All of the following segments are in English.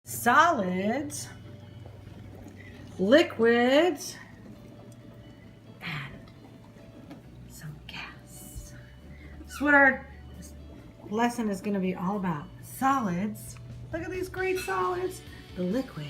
Solids, liquids, and some gas. That's what our lesson is going to be all about. Solids. Look at these great solids. The liquid.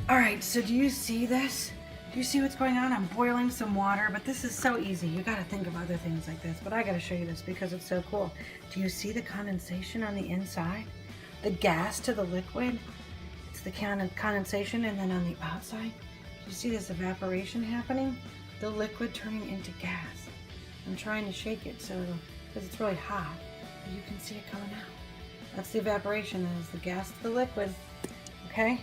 All right, so do you see this? Do you see what's going on? I'm boiling some water, but this is so easy. You got to think of other things like this, but I got to show you this because it's so cool. Do you see the condensation on the inside? The gas to the liquid? It's the condensation, and then on the outside, do you see this evaporation happening? The liquid turning into gas. I'm trying to shake it so, because it's really hot, you can see it coming out. That's the evaporation, that is the gas to the liquid, okay?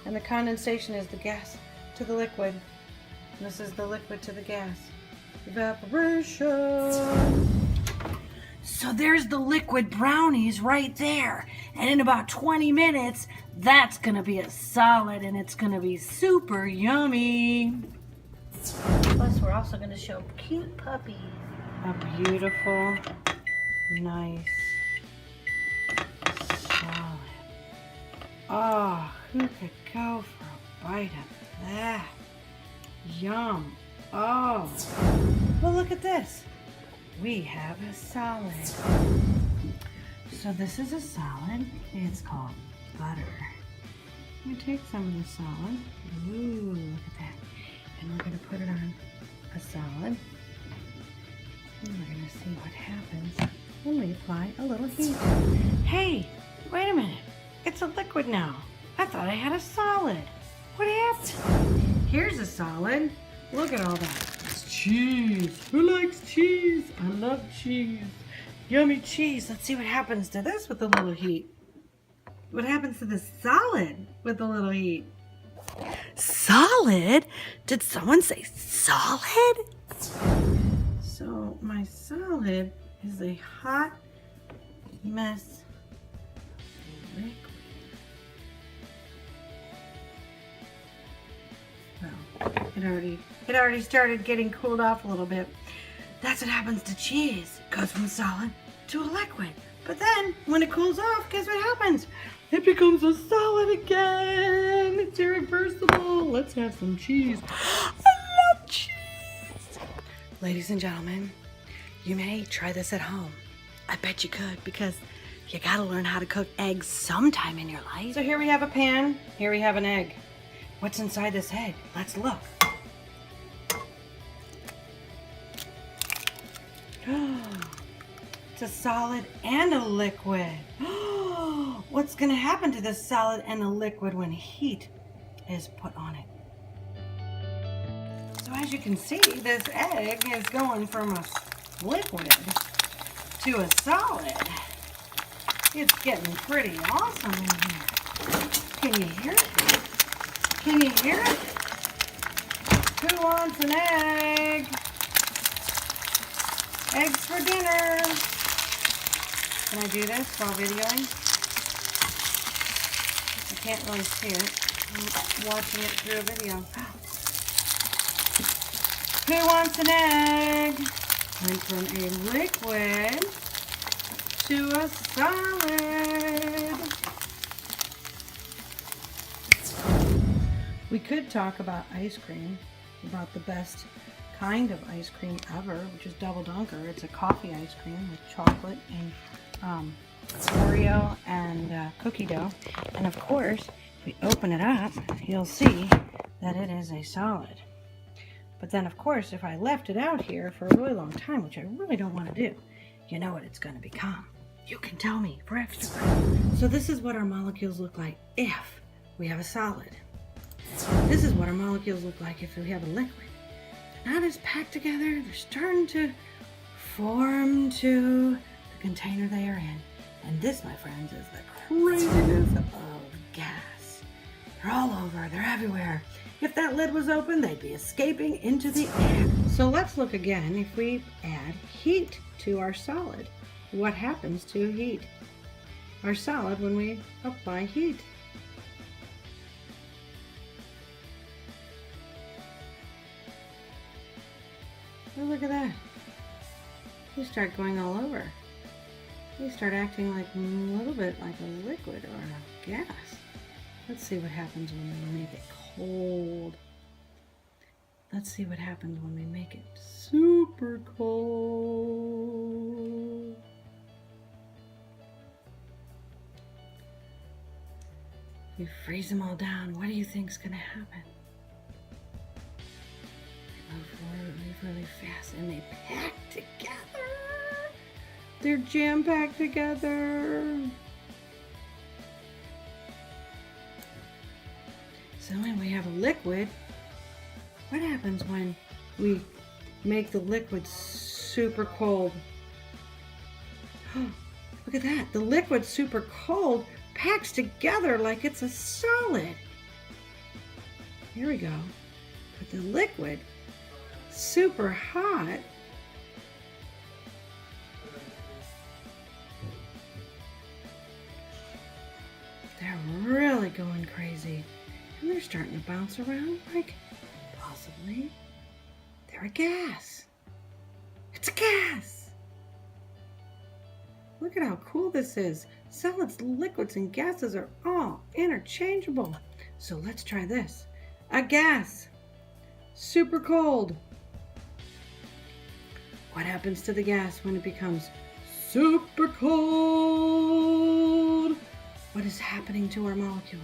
And the condensation is the gas to the liquid. And this is the liquid to the gas. Evaporation. So there's the liquid brownies right there. And in about 20 minutes, that's gonna be a solid and it's gonna be super yummy. Plus, we're also gonna show cute puppies. A beautiful, nice, solid. Oh, who could go for a bite of that? Yum. Oh. Well, look at this. We have a solid. So this is a solid. It's called butter. I'm going to take some of the solid. Ooh, look at that. And we're going to put it on a solid. And we're going to see what happens when we apply a little heat. Hey, wait a minute. It's a liquid now. I thought I had a solid. What happened? Here's a solid. Look at all that. It's cheese. Who likes cheese? I love cheese. Yummy cheese. Let's see what happens to this with a little heat. What happens to the solid with a little heat? Solid? Did someone say solid? So my solid is a hot mess of liquid. Well, it already started getting cooled off a little bit. That's what happens to cheese. It goes from solid to a liquid. But then, when it cools off, guess what happens? It becomes a solid again. It's irreversible. Let's have some cheese. I love cheese. Ladies and gentlemen, you may try this at home. I bet you could, because you gotta learn how to cook eggs sometime in your life. So here we have a pan. Here we have an egg. What's inside this egg? Let's look. It's a solid and a liquid. What's going to happen to this solid and the liquid when heat is put on it? So as you can see, this egg is going from a liquid to a solid. It's getting pretty awesome in here. Can you hear it? Can you hear it? Who wants an egg? Eggs for dinner. Can I do this while videoing? I can't really see it. I'm watching it through a video. Who wants an egg? Went from a liquid to a solid. We could talk about ice cream, about the best kind of ice cream ever, which is Double Dunker. It's a coffee ice cream with chocolate and Oreo and cookie dough. And of course, if we open it up, you'll see that it is a solid. But then of course, if I left it out here for a really long time, which I really don't want to do, you know what it's going to become. You can tell me for extra credit. So this is what our molecules look like if we have a solid. This is what our molecules look like if we have a liquid. They're not as packed together. They're starting to form to the container they are in. And this, my friends, is the craziness of gas. They're all over. They're everywhere. If that lid was open, they'd be escaping into the air. So let's look again. If we add heat to our solid, what happens to heat? Our solid when we apply heat. Oh, look at that. you start going all over. You start acting like a little bit like a liquid or a gas. Let's see what happens when we make it cold. Let's see what happens when we make it super cold. You freeze them all down. What do you think's gonna happen? They move really fast and they pack together. They're jam-packed together. So when we have a liquid, what happens when we make the liquid super cold? Look at that. The liquid super cold packs together like it's a solid. Here we go. But the liquid super hot they're really going crazy. And they're starting to bounce around like possibly they're a gas. It's a gas. Look at how cool this is. Solids, liquids, and gases are all interchangeable. So let's try this. A gas. Super cold. What happens to the gas when it becomes super cold? What is happening to our molecules?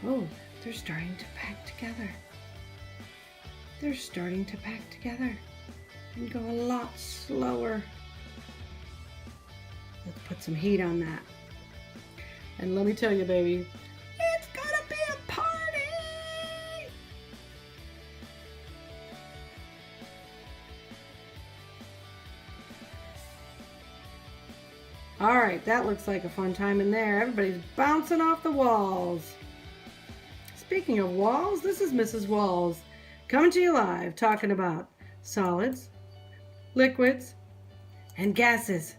Oh, they're starting to pack together. They're starting to pack together and go a lot slower. Let's put some heat on that. And let me tell you, baby, it's gonna be a party! All right, that looks like a fun time in there. Everybody's bouncing off the walls. Speaking of walls, this is Mrs. Walls coming to you live talking about solids, liquids, and gases.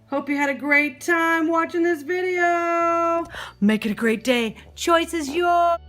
Hope you had a great time watching this video. Make it a great day. Choice is yours.